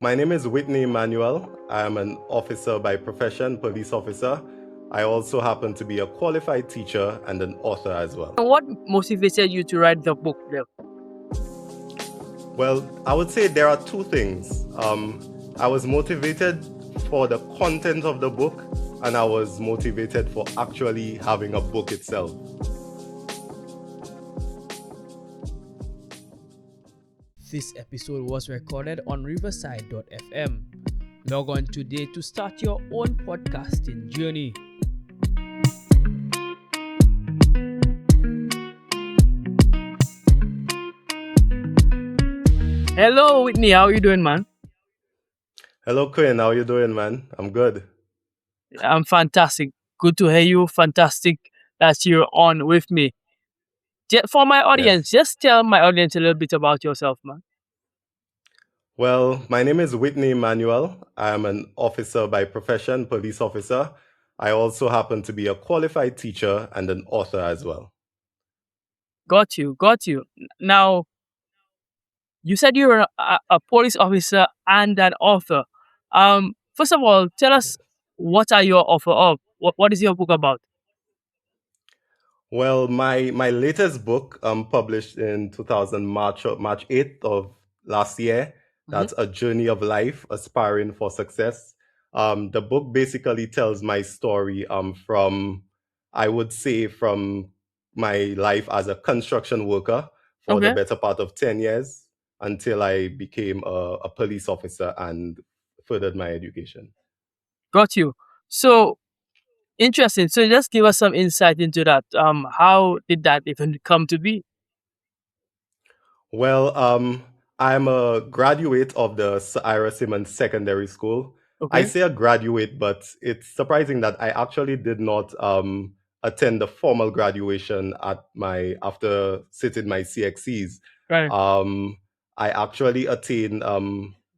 My name is Whitney Emmanuel. I am an officer by profession, police officer. I also happen to be a qualified teacher and an author as well. What motivated you to write the book, Bill? Well, I would say there are two things. I was motivated for the content of the book, and I was motivated for actually having a book itself. This episode was recorded on riverside.fm. Log on today to start your own podcasting journey. Hello, Whitney. How are you doing, man? Hello, Quinn. How you doing, man? I'm good. I'm fantastic. Good to hear you. Fantastic that you're on with me. For my audience, Yes. just tell my audience a little bit about yourself, man. Well, my name is Whitney Emmanuel. I am an officer by profession, police officer. I also happen to be a qualified teacher and an author as well. Got you. Now, you said you're a police officer and an author. First of all, tell us, what are your author of? What is your book about? Well, my latest book, published in 2000 March 8th of last year, Mhm. that's A Journey of Life, Aspiring for Success. The book basically tells my story from, I would say, from my life as a construction worker for the Okay, better part of 10 years until I became a police officer and furthered my education. got you. So interesting. So just give us some insight into that. How did that even come to be? Well, I'm a graduate of the Ira Simmons Secondary School. I Okay, say a graduate, but it's surprising that I actually did not attend the formal graduation at my after sitting my CXCs. right. Um, I actually attained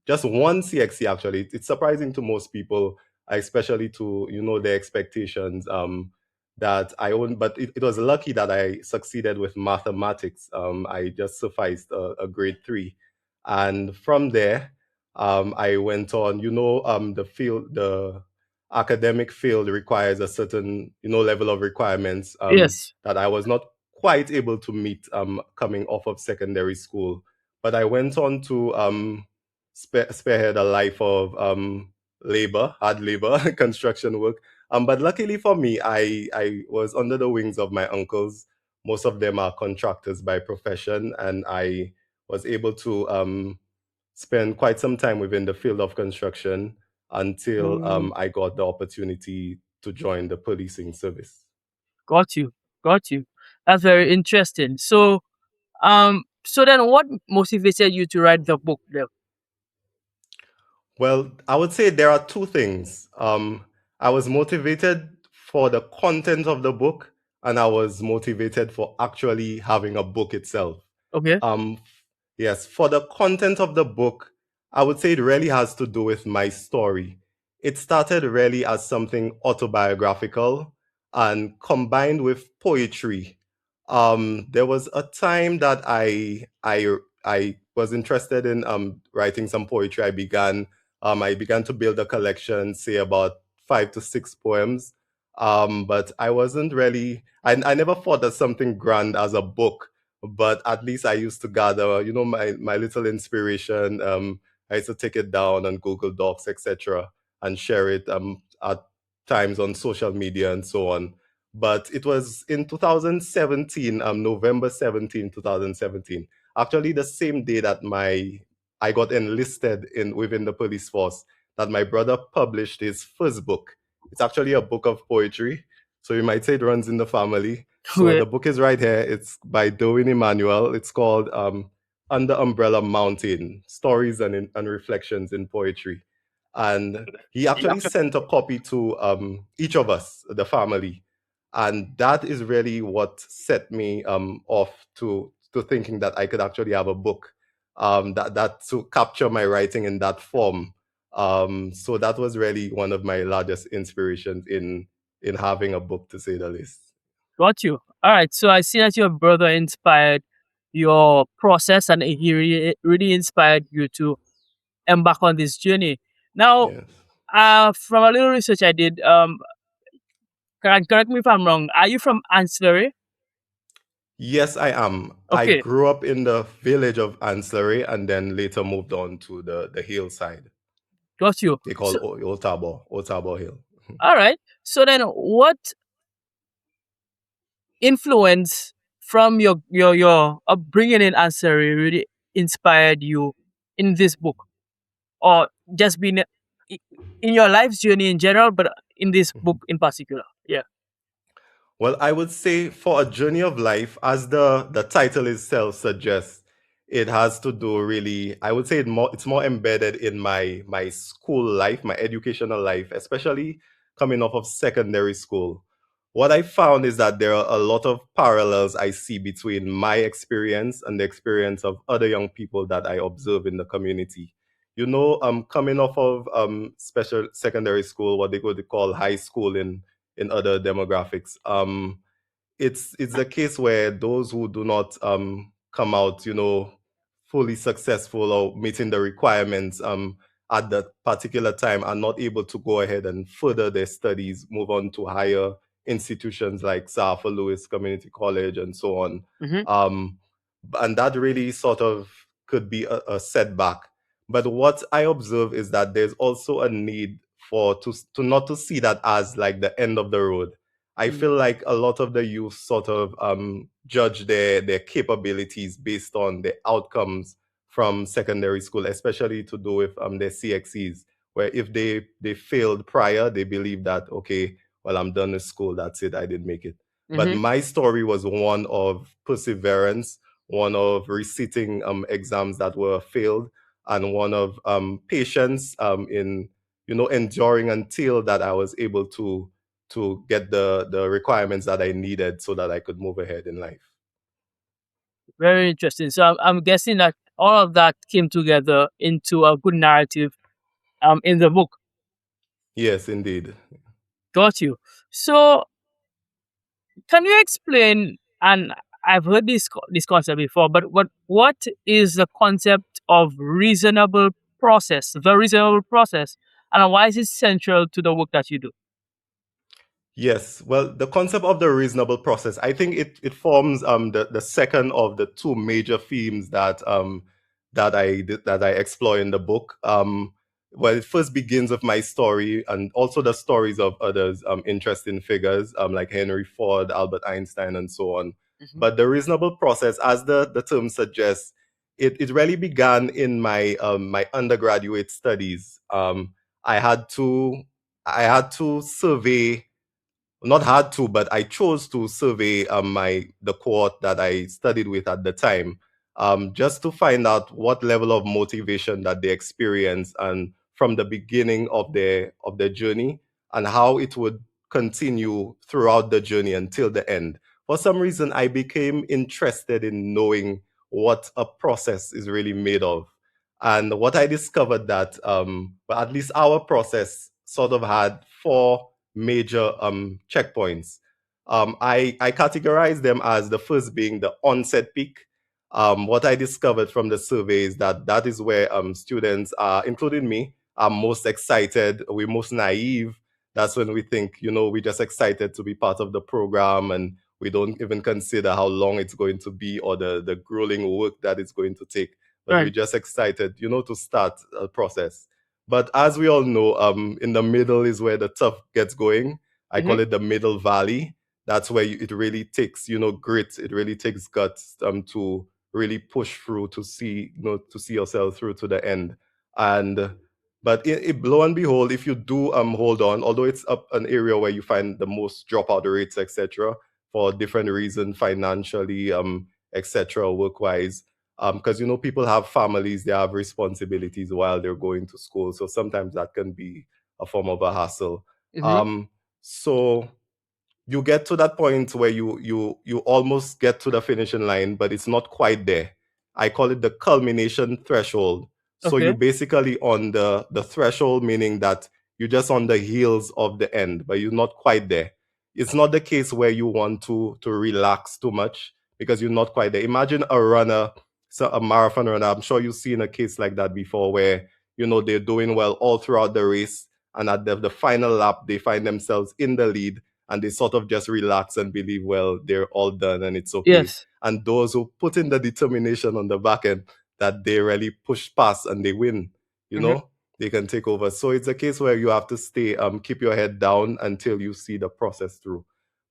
just one CXC. Actually, it's surprising to most people, especially to their expectations. That I own, but it was lucky that I succeeded with mathematics. I just sufficed a grade three, and from there, I went on. The academic field requires a certain level of requirements Yes, that I was not quite able to meet coming off of secondary school. But I went on to spearhead a life of hard labor, construction work, but luckily for me, I was under the wings of my uncles. Most of them are contractors by profession, and I was able to spend quite some time within the field of construction until I got the opportunity to join the policing service. got you, got you. That's very interesting. So then, what motivated you to write the book, Bill? Well, I would say there are two things. I was motivated for the content of the book, and I was motivated for actually having a book itself. Okay, Um, yes, for the content of the book, I would say it really has to do with my story. It started really as something autobiographical and combined with poetry. There was a time that I was interested in writing some poetry. I began to build a collection, say about 5 to 6 poems. But I wasn't really. I never thought of something grand as a book, but at least I used to gather, my little inspiration. I used to take it down on Google Docs, etc., and share it at times on social media and so on. But it was in 2017, November 17, 2017, actually the same day that my I got enlisted in within the police force, that my brother published his first book. It's actually a book of poetry, so you might say it runs in the family. So okay, the book is right here. It's by Derwin Emmanuel. It's called Under Umbrella Mountain: Stories and Reflections in Poetry. And he actually sent a copy to each of us, the family. And that is really what set me off to thinking that I could actually have a book that to capture my writing in that form. So that was really one of my largest inspirations in having a book, to say the least. got you. All right. So I see that your brother inspired your process, and he really inspired you too. embark on this journey. Now, Yes. from a little research I did, correct me if I'm wrong. Are you from Ancillary? Yes, I am. I Okay, grew up in the village of Ancillary and then later moved on to the hillside. got you. They call So, Old Tabor Hill. all right. So then, what influence from your upbringing in Ancillary really inspired you in this book, or just been in your life's journey in general, but in this book in particular? Yeah. Well, I would say for a journey of life, as the title itself suggests, it has to do really. I would say it's more embedded in my school life, my educational life, especially coming off of secondary school. What I found is that there are a lot of parallels I see between my experience and the experience of other young people that I observe in the community. Coming off of special secondary school, what they would call high school in other demographics. It's a case where those who do not come out, fully successful or meeting the requirements at that particular time are not able to go ahead and further their studies, move on to higher institutions like Sarfa Lewis Community College and so on. Mm-hmm. Um, and that really sort of could be a setback. But what I observe is that there's also a need for to not to see that as like the end of the road. I feel like a lot of the youth sort of judge their capabilities based on the outcomes from secondary school, especially to do with their CXEs, where if they failed prior, they believe that okay, well I'm done with school, that's it, I didn't make it. But Mm-hmm. my story was one of perseverance, one of receipting exams that were failed, and one of patience in enduring until that I was able to get the requirements that I needed so that I could move ahead in life. Very interesting. So I'm guessing that all of that came together into a good narrative in the book. Yes, indeed. Got you. So can you explain? And I've heard this concept before, but what is the concept of reasonable process? The reasonable process, and why is it central to the work that you do? Yes, well, the concept of the reasonable process, I think it forms the second of the two major themes that I explore in the book. Well, it first begins with my story and also the stories of others interesting figures like Henry Ford, Albert Einstein, and so on. Hmm. But the reasonable process, as the term suggests, it really began in my undergraduate studies. I had to I had to survey, not had to, but I chose to survey the cohort that I studied with at the time, just to find out what level of motivation that they experience and from the beginning of their journey and how it would continue throughout the journey until the end. For some reason, I became interested in knowing what a process is really made of. And what I discovered that, but at least our process sort of had four major checkpoints. I categorize them as the first being the onset peak. What I discovered from the survey is that that is where students, including me, are most excited. We're most naive. That's when we think, we're just excited to be part of the program and we don't even consider how long it's going to be or the grueling work that it's going to take. But we're Right. just excited, to start a process. But as we all know, in the middle is where the tough gets going. I Hmm. call it the middle valley. That's where it really takes, grit. It really takes guts to really push through to see yourself through to the end. And but lo and behold, if you do hold on, although it's up an area where you find the most dropout rates, etc., for different reasons, financially, etc., work wise, because people have families, they have responsibilities while they're going to school, so sometimes that can be a form of a hassle. Hmm. So you get to that point where you almost get to the finishing line, but it's not quite there. I call it the culmination threshold. So you Okay. basically on the threshold, meaning that you're just on the heels of the end, but you're not quite there. It's not the case where you want to relax too much because you're not quite there. Imagine a runner, so a marathon runner. I'm sure you've seen a case like that before, where they're doing well all throughout the race, and at the final lap they find themselves in the lead, and they sort of just relax and believe, well, they're all done and it's okay. Yes. And those who put in the determination on the back end, that they really push past and they win, you Hmm. know, they can take over. So it's a case where you have to stay, keep your head down until you see the process through.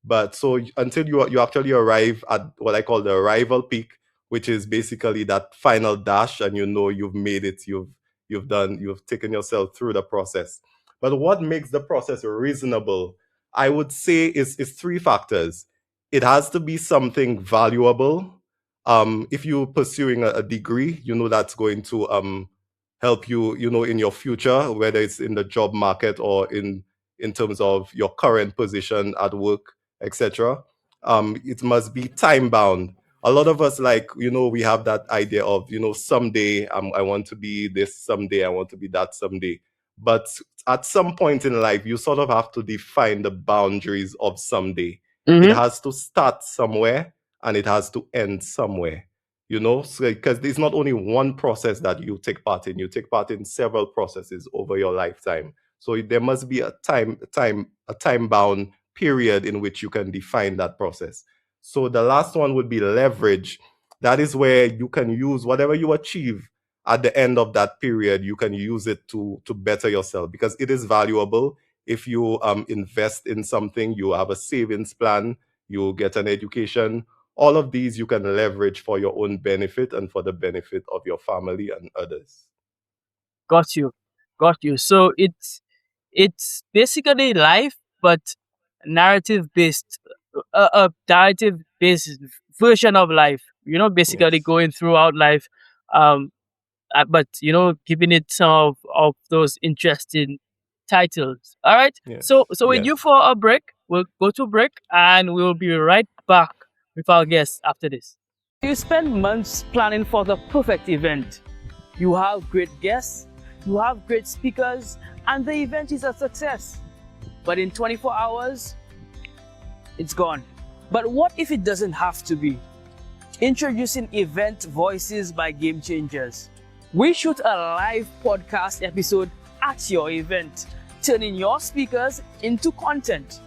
But so until you actually arrive at what I call the arrival peak, which is basically that final dash, and you've made it, you've taken yourself through the process. But what makes the process reasonable, I would say, is three factors. It has to be something valuable. If you're pursuing a degree, that's going to help you, in your future, whether it's in the job market or in terms of your current position at work, etc. It must be time bound. A lot of us, like, we have that idea of, someday I want to be this, someday I want to be that, someday. But at some point in life, you sort of have to define the boundaries of someday. It Hmm. has to start somewhere and it has to end somewhere. So because there's not only one process that you take part in, you take part in several processes over your lifetime. So there must be a time bound period in which you can define that process. So the last one would be leverage. That is where you can use whatever you achieve at the end of that period. You can use it to better yourself, because it is valuable. If you invest in something, you have a savings plan, you get an education, all of these you can leverage for your own benefit and for the benefit of your family and others. Got you. Got you. So it's basically life, but narrative based, a narrative based version of life. Basically Yes. going throughout life, um, but giving it some of those interesting titles. All right. Yes. So with you Yes. for a break, we'll go to break, and we'll be right back with our guests after this. You spend months planning for the perfect event. You have great guests, you have great speakers, and the event is a success. But in 24 hours, it's gone. But what if it doesn't have to be? Introducing Event Voices by Game Changers. We shoot a live podcast episode at your event, turning your speakers into content.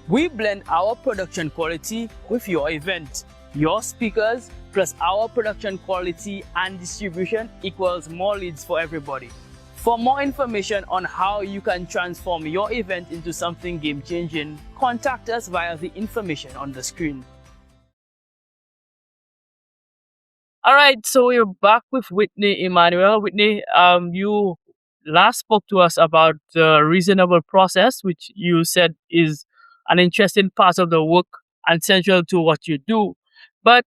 We blend our production quality with your event. Your speakers plus our production quality and distribution equals more leads for everybody. For more information on how you can transform your event into something game changing, contact us via the information on the screen. All right, so we're back with Whitney Emmanuel. Whitney, you last spoke to us about the reasonable process, which you said is an interesting part of the work and central to what you do. But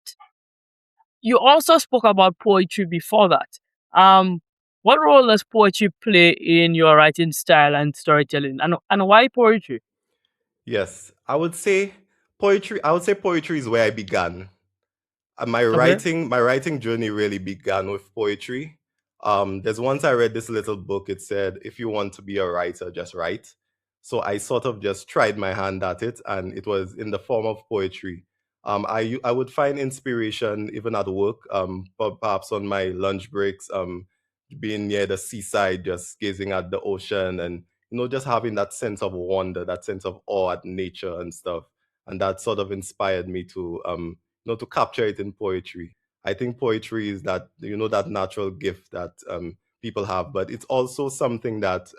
you also spoke about poetry before that. Um, what role does poetry play in your writing style and storytelling, and why poetry? Yes. I would say poetry is where I began. My Okay. writing journey really began with poetry. There's once I read this little book. It said, "If you want to be a writer, just write." So I sort of just tried my hand at it, and it was in the form of poetry. I would find inspiration even at work, perhaps on my lunch breaks, being near the seaside, just gazing at the ocean, and just having that sense of wonder, that sense of awe at nature and stuff. And that sort of inspired me to capture it in poetry. I think poetry is that natural gift that people have, but it's also something that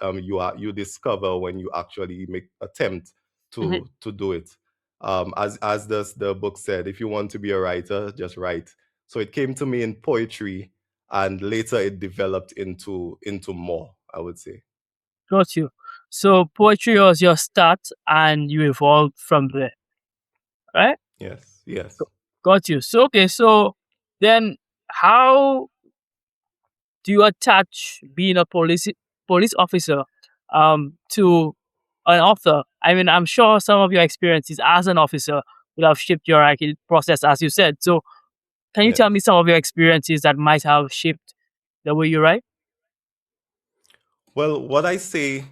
you discover when you actually make attempt Mhm. to do it. As the book said, if you want to be a writer, just write. So it came to me in poetry, and later it developed into more, I would say. Got you. So poetry was your start, and you evolved from there, right? Yes, yes, Go- Got you. So okay, so then how do you attach being a police officer to an author? I mean, I'm sure some of your experiences as an officer would have shaped your writing process, as you said. So can you tell me yes. some of your experiences that might have shaped the way you write? Well, what I say,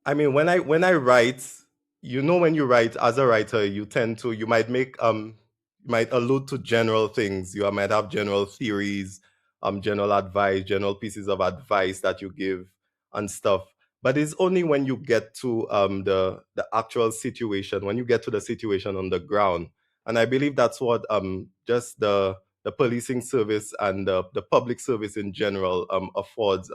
I mean, when I write, when you write as a writer, you might allude to general things. You might have general theories, general advice, general pieces of advice that you give and stuff. But it's only when you get to the actual situation, when you get to the situation on the ground, and I believe that's what just the policing service and the public service in general affords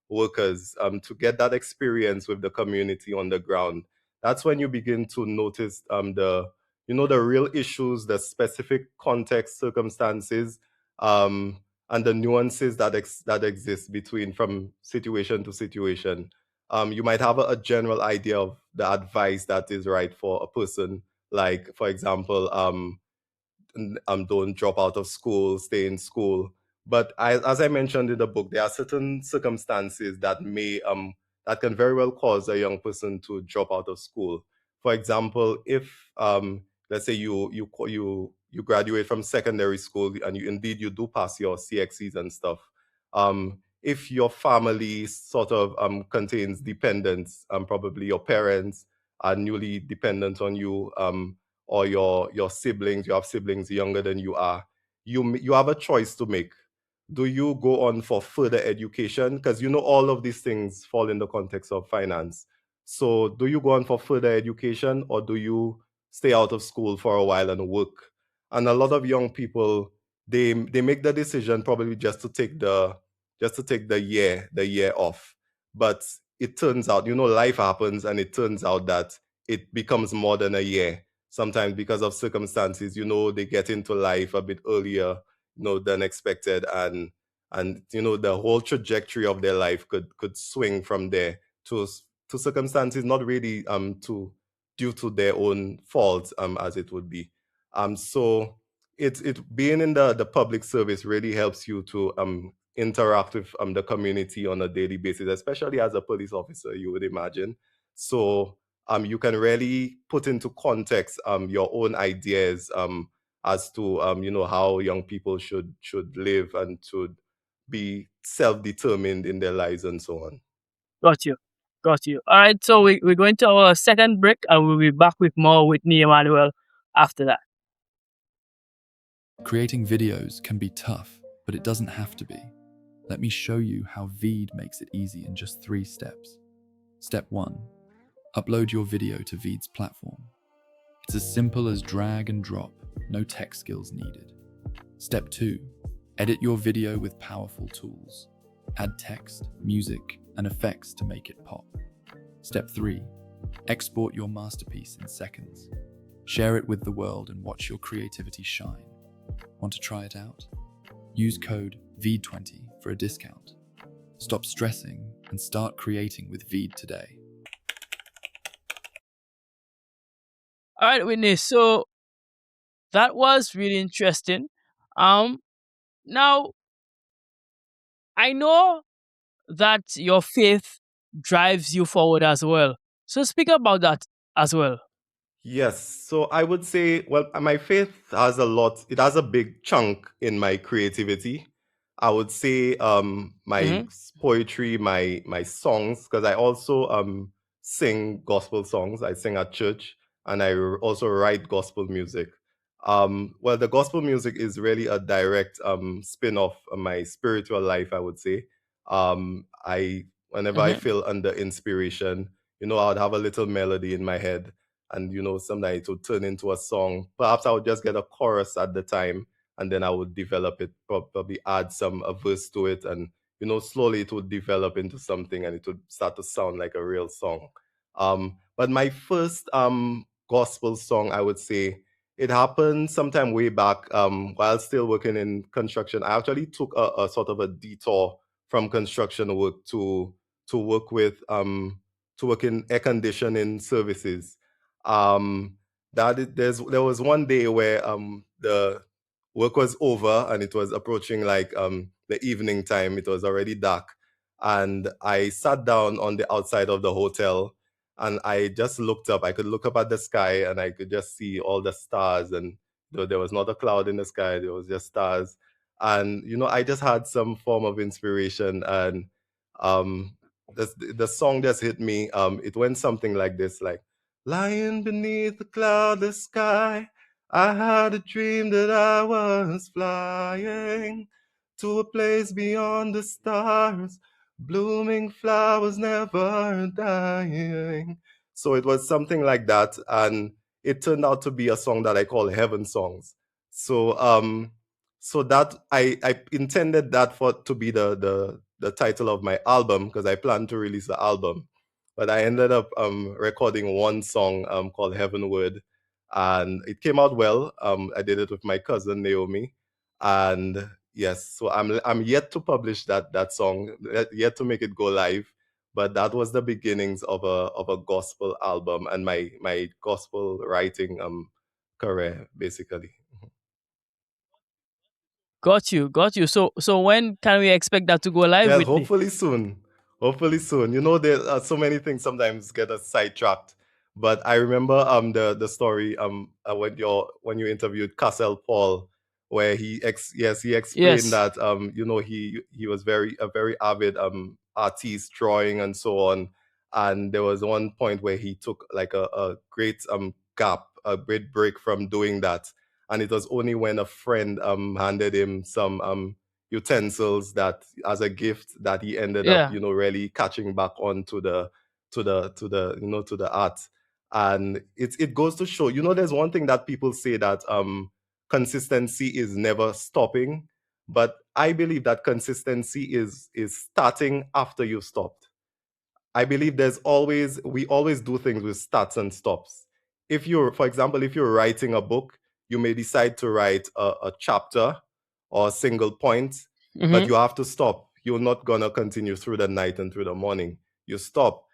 workers to get that experience with the community on the ground. That's when you begin to notice the real issues, the specific context, circumstances, and the nuances that exist between from situation to situation. You might have a general idea of the advice that is right for a person, like for example, don't drop out of school, stay in school. But as I mentioned in the book, there are certain circumstances that can very well cause a young person to drop out of school. For example, if let's say you graduate from secondary school and you do pass your CXCs and stuff. If your family sort of contains dependents, probably your parents are newly dependent on you, or your siblings, you have siblings younger than you are, you have a choice to make. Do you go on for further education? Because all of these things fall in the context of finance. So do you go on for further education, or do you stay out of school for a while and work? And a lot of young people, they make the decision probably just to take the year off. But it turns out, life happens, and it turns out that it becomes more than a year. Sometimes because of circumstances, they get into life a bit earlier, than expected, and the whole trajectory of their life could swing from there to circumstances not really to due to their own faults, as it would be. So it being in the public service really helps you to interact with the community on a daily basis, especially as a police officer, you would imagine. So you can really put into context your own ideas as to how young people should live and should be self-determined in their lives and so on. Got you. Got you. All right. So we're going to our second break and we'll be back with more Whitney Emmanuel after that. Creating videos can be tough, but it doesn't have to be. Let me show you how Veed makes it easy in just 3 steps. Step 1. Upload your video to Veed's platform. It's as simple as drag and drop, no tech skills needed. Step 2. Edit your video with powerful tools. Add text, music, and effects to make it pop. Step 3. Export your masterpiece in seconds. Share it with the world and watch your creativity shine. Want to try it out? Use code VEED20 for a discount. Stop stressing and start creating with Veed today. All right, Whitney. So that was really interesting. Now I know that your faith drives you forward as well. So speak about that as well. Yes. So I would say, well, my faith has it has a big chunk in my creativity. I would say my Mm-hmm. poetry, my songs, because I also sing gospel songs. I sing at church, and also write gospel music. Well, the gospel music is really a direct spin-off of my spiritual life, I would say. I Whenever I Mm-hmm. feel under inspiration, I would have a little melody in my head, and sometimes it would turn into a song. Perhaps I would just get a chorus at the time, and then I would develop it, probably add a verse to it, and slowly it would develop into something, and it would start to sound like a real song. But my first gospel song, I would say, it happened sometime way back, while still working in construction. I actually took a sort of a detour from construction work to work in air conditioning services. Um, there was one day where the work was over, and it was approaching like the evening time. It was already dark, and I sat down on the outside of the hotel, and I just looked up. I could look up at the sky, and I could just see all the stars, and there was not a cloud in the sky. There was just stars, and I just had some form of inspiration, and um, the song just hit me. It went something like this, like, lying beneath the cloudless sky, I had a dream that I was flying to a place beyond the stars, blooming flowers never dying. So it was something like that, and it turned out to be a song that I call Heaven Songs. So so that I intended that for to be the title of my album because I planned to release the album, but I ended up recording one song called Heavenward, and it came out well. I did it with my cousin Naomi, and yes, so I'm yet to publish that song, yet to make it go live, but that was the beginnings of a gospel album and my gospel writing career basically. Got you, got you. So when can we expect that to go live, Well, Whitney? hopefully soon. Hopefully soon. You know, there are so many things sometimes get us sidetracked. But I remember the story when you interviewed Cassell Paul, where he explained Yes. that you know he was a very avid artist drawing and so on, and there was one point where he took like a great gap, a great break from doing that, and it was only when a friend handed him some utensils that as a gift that he ended up Yeah. really catching back on to the to the art. And it goes to show, there's one thing that people say that consistency is never stopping, but I believe that consistency is starting after you've stopped. I believe we always do things with starts and stops. If you're, for example, if you're writing a book, you may decide to write a chapter or a single point, but Mm-hmm. you have to stop. You're not gonna continue through the night and through the morning. You stop.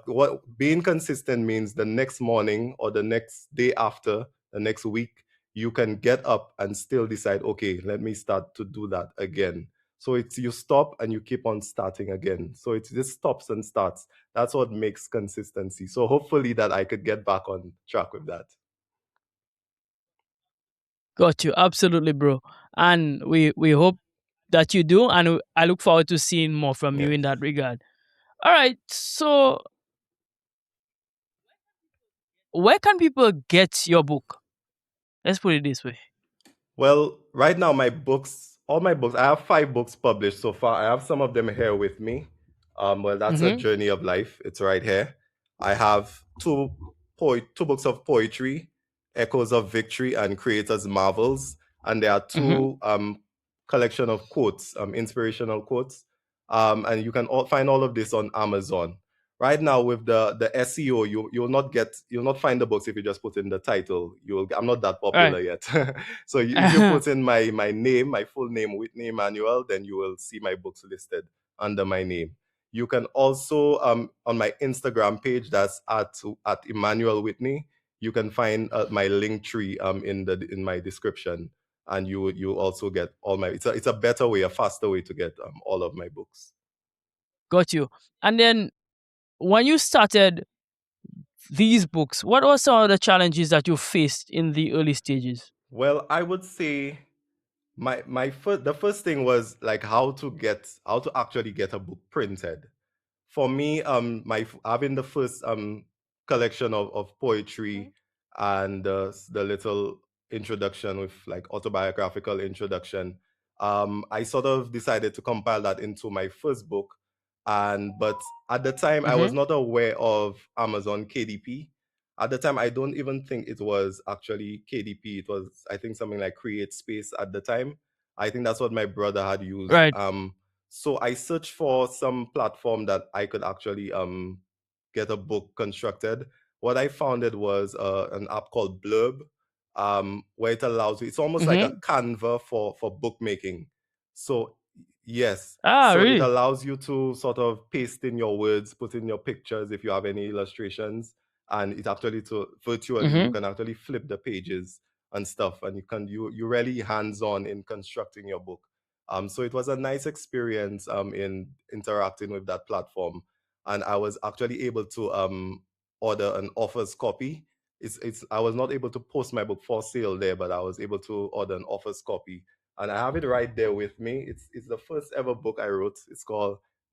What being consistent means the next morning or the next day after, the next week, you can get up and still decide, okay, let me start to do that again. So it's you stop and you keep on starting again. So it's just stops and starts. That's what makes consistency. So hopefully that I could get back on track with that. Got you. Absolutely, bro. And we hope that you do, and I look forward to seeing more from you Yes. in that regard. All right. So where can people get your book? Let's put it this way. Well, right now all my books, I have 5 books published so far. I have some of them here with me. Well, that's a Mm-hmm. journey of life. It's right here. I have two books of poetry, Echoes of Victory and Creator's Marvels, and there are Mm-hmm. two collection of quotes, inspirational quotes. And you can find all of this on Amazon. Right now with the SEO, you'll not find the books if you just put in the title. I'm not that All right. popular yet. So if you put in my name, my full name, Whitney Emmanuel, then you will see my books listed under my name. You can also on my Instagram page, that's at Emmanuel Whitney. You can find my link tree in my description, and you also get all my. It's a better way, a faster way to get all of my books. Got you. And then when you started these books, what were some of the challenges that you faced in the early stages? Well, I would say the first thing was like how to actually get a book printed. For me, having the first collection of poetry and the little introduction with like autobiographical introduction, I sort of decided to compile that into my first book. And but at the time, I was Mm-hmm. not aware of Amazon KDP. At the time, I don't even think it was actually KDP. It was, I think, something like Create Space at the time. I think that's what my brother had used. Right. So I searched for some platform that I could actually get a book constructed. What I found it was an app called Blurb, where it allows you. It's almost like a Mm-hmm. Canva for bookmaking. So yes, Ah, so it really? allows you to sort of paste in your words, put in your pictures if you have any illustrations, and it actually to virtually you Mm-hmm. can actually flip the pages and stuff, and you really hands on in constructing your book. So it was a nice experience in interacting with that platform, and I was actually able to order an offers copy. It's I was not able to post my book for sale there, but I was able to order an offers copy, and I have it right there with me. It's the first ever book I wrote.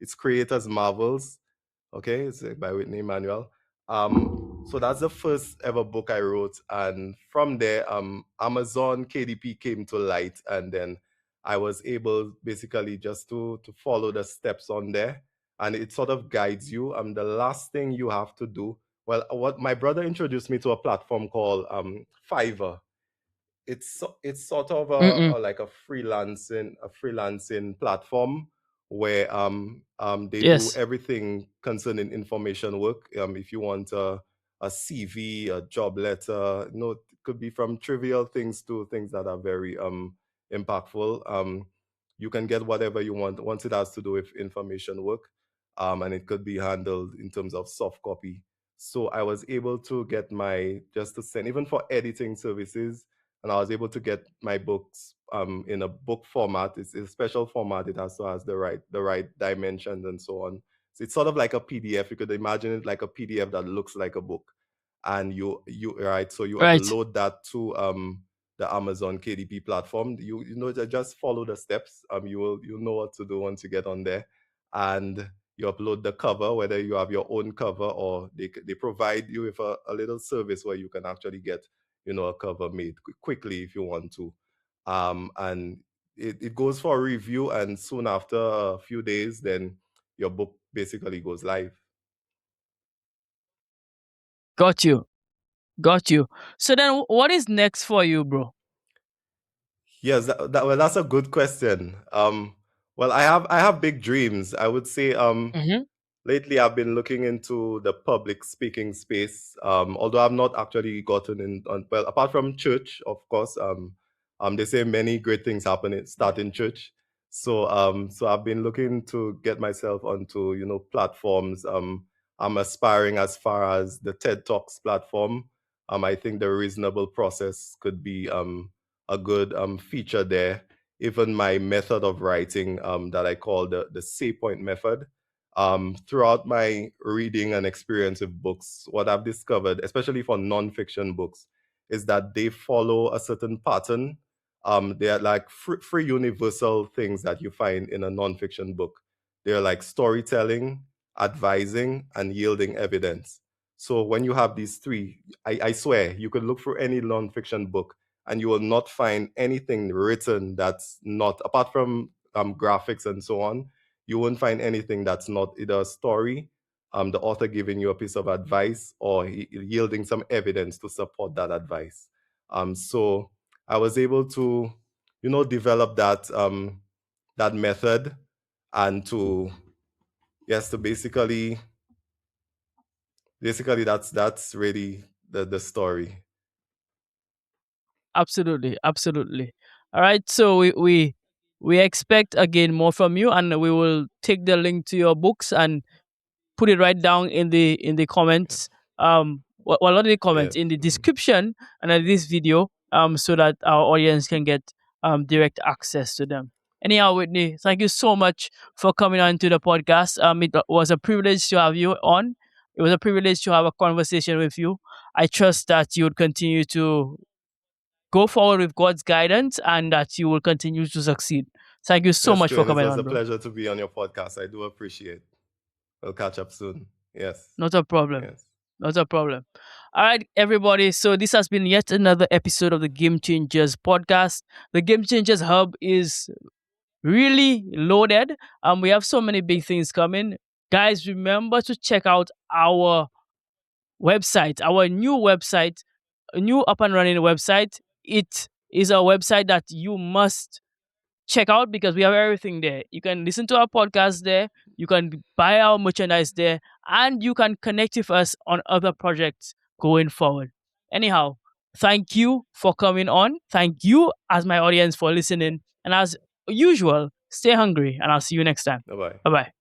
It's Creators Marvels. Okay, it's by Whitney Emmanuel. So that's the first ever book I wrote, and from there, Amazon KDP came to light, and then I was able basically just to follow the steps on there, and it sort of guides you. The last thing you have to do, well, what my brother introduced me to a platform called Fiverr. It's sort of Mm-mm. like a freelancing platform where they do Yes. everything concerning information work. If you want a CV, a job letter, it could be from trivial things to things that are very impactful. You can get whatever you want once it has to do with information work, and it could be handled in terms of soft copy. So I was able to get my just to send even for editing services, and I was able to get my books in a book format. It's a special format. It also has the right dimensions and so on. So it's sort of like a PDF. You could imagine it like a PDF that looks like a book, and you right. So you Right. upload that to the Amazon KDP platform. Just follow the steps. You'll know what to do once you get on there, and you upload the cover, whether you have your own cover or they provide you with a little service where you can actually get a cover made quickly if you want to. And it goes for a review, and soon after a few days, then your book basically goes live. Got you. Got you. So then, what is next for you, bro? Yes, well, that's a good question. Well, I have big dreams. I would say Mm-hmm. lately I've been looking into the public speaking space. Although I've not actually gotten in on, well, apart from church, of course. They say many great things happen start in church. So I've been looking to get myself onto platforms. I'm aspiring as far as the TED Talks platform. I think the reasonable process could be a good feature there. Even my method of writing that I call the Say Point method. Throughout my reading and experience with books, what I've discovered, especially for nonfiction books, is that they follow a certain pattern. They are like free universal things that you find in a nonfiction book. They're like storytelling, advising, and yielding evidence. So when you have these three, I swear you could look for any nonfiction book and you will not find anything written that's not, apart from graphics and so on, you won't find anything that's not either a story, the author giving you a piece of advice, or yielding some evidence to support that advice. So I was able to, develop that method, and to yes, to basically that's really the story. Absolutely. Absolutely. All right. So we expect again more from you, and we will take the link to your books and put it right down in the comments. Well, not in the comments, Yes. in the Mhm. description and this video, so that our audience can get direct access to them. Anyhow, Whitney, thank you so much for coming on to the podcast. It was a privilege to have you on. It was a privilege to have a conversation with you. I trust that you would continue to go forward with God's guidance and that you will continue to succeed. Thank you so Yes, much for Stuart, it coming was on, a bro. pleasure to be on your podcast. I do appreciate. We'll catch up soon. Yes. Not a problem. Yes. Not a problem. All right, everybody. So this has been yet another episode of the Game Changers podcast. The Game Changers Hub is really loaded. We have so many big things coming. Guys, remember to check out our website, our new website, a new up and running website. It is a website that you must check out because we have everything there. You can listen to our podcast there, you can buy our merchandise there, and you can connect with us on other projects going forward. Anyhow, thank you for coming on. Thank you, as my audience, for listening. And as usual, stay hungry, and I'll see you next time. Bye bye. Bye bye.